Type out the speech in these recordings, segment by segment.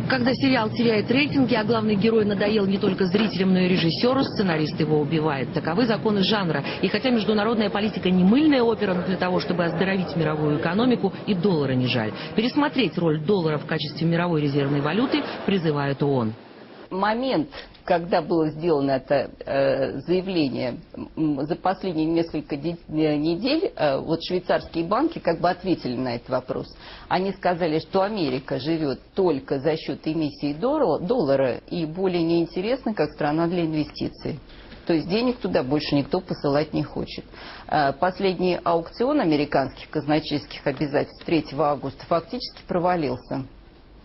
Когда сериал теряет рейтинги, а главный герой надоел не только зрителям, но и режиссеру, сценарист его убивает. Таковы законы жанра. И хотя международная политика не мыльная опера, но для того, чтобы оздоровить мировую экономику, и доллара не жаль. Пересмотреть роль доллара в качестве мировой резервной валюты призывает ООН. Момент, когда было сделано это заявление, за последние несколько недель вот швейцарские банки как бы ответили на этот вопрос. Они сказали, что Америка живет только за счет эмиссии доллара и более неинтересна как страна для инвестиций. То есть денег туда больше никто посылать не хочет. Последний аукцион американских казначейских обязательств 3 августа фактически провалился.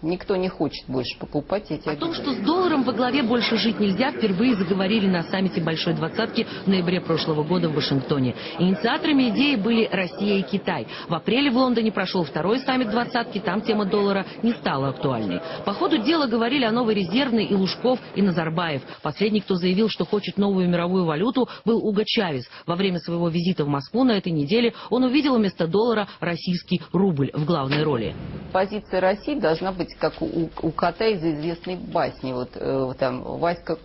Никто не хочет больше покупать эти обязательства. О том, что с долларом во главе больше жить нельзя, впервые заговорили на саммите Большой Двадцатки в ноябре прошлого года в Вашингтоне. Инициаторами идеи были Россия и Китай. В апреле в Лондоне прошел второй саммит Двадцатки, там тема доллара не стала актуальной. По ходу дела говорили о новой резервной и Лужков, и Назарбаев. Последний, кто заявил, что хочет новую мировую валюту, был Уго Чавес. Во время своего визита в Москву на этой неделе он увидел вместо доллара российский рубль в главной роли. Позиция России должна быть как у кота из известной басни. Вот там Васька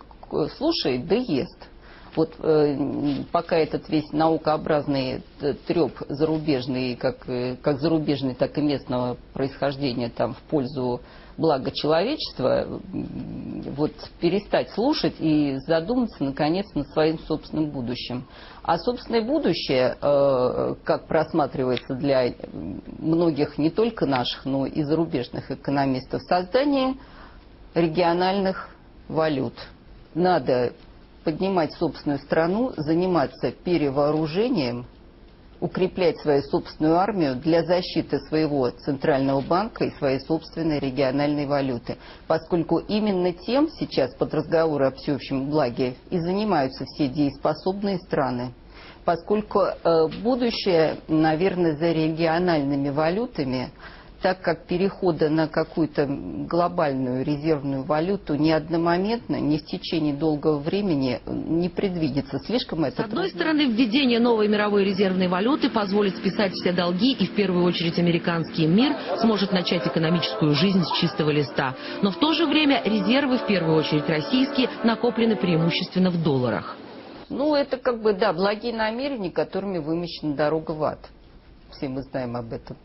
слушает, да ест. Вот пока этот весь наукообразный треп зарубежный, как зарубежный, так и местного происхождения там в пользу блага человечества, вот перестать слушать и задуматься наконец над своим собственным будущим. А собственное будущее, как просматривается для многих не только наших, но и зарубежных экономистов, создание региональных валют. Надо поднимать собственную страну, заниматься перевооружением, укреплять свою собственную армию для защиты своего центрального банка и своей собственной региональной валюты. Поскольку именно тем сейчас под разговоры о всеобщем благе и занимаются все дееспособные страны. Поскольку будущее, наверное, за региональными валютами, так как перехода на какую-то глобальную резервную валюту не одномоментно, не в течение долгого времени не предвидится. Слишком это С одной стороны, введение новой мировой резервной валюты позволит списать все долги, и в первую очередь американский мир сможет начать экономическую жизнь с чистого листа. Но в то же время резервы, в первую очередь российские, накоплены преимущественно в долларах. Ну, это как бы, да, благие намерения, которыми вымощена дорога в ад. Все мы знаем об этом.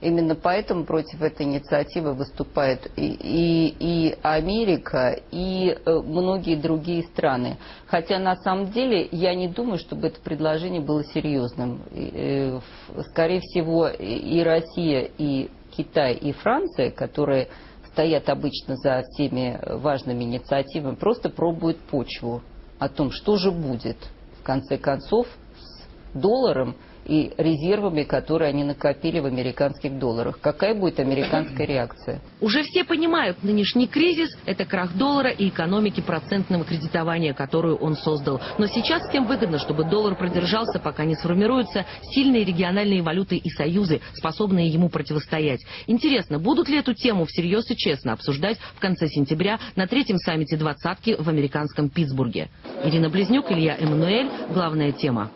Именно поэтому против этой инициативы выступает и Америка, и многие другие страны. Хотя на самом деле я не думаю, чтобы это предложение было серьезным. Скорее всего, и Россия, и Китай, и Франция, которые стоят обычно за всеми важными инициативами, просто пробуют почву о том, что же будет в конце концов с долларом и резервами, которые они накопили в американских долларах. Какая будет американская реакция? Уже все понимают, нынешний кризис – это крах доллара и экономики процентного кредитования, которую он создал. Но сейчас всем выгодно, чтобы доллар продержался, пока не сформируются сильные региональные валюты и союзы, способные ему противостоять. Интересно, будут ли эту тему всерьез и честно обсуждать в конце сентября на 3-м саммите Двадцатки в американском Питтсбурге? Ирина Близнюк, Илья Эммануэль. Главная тема.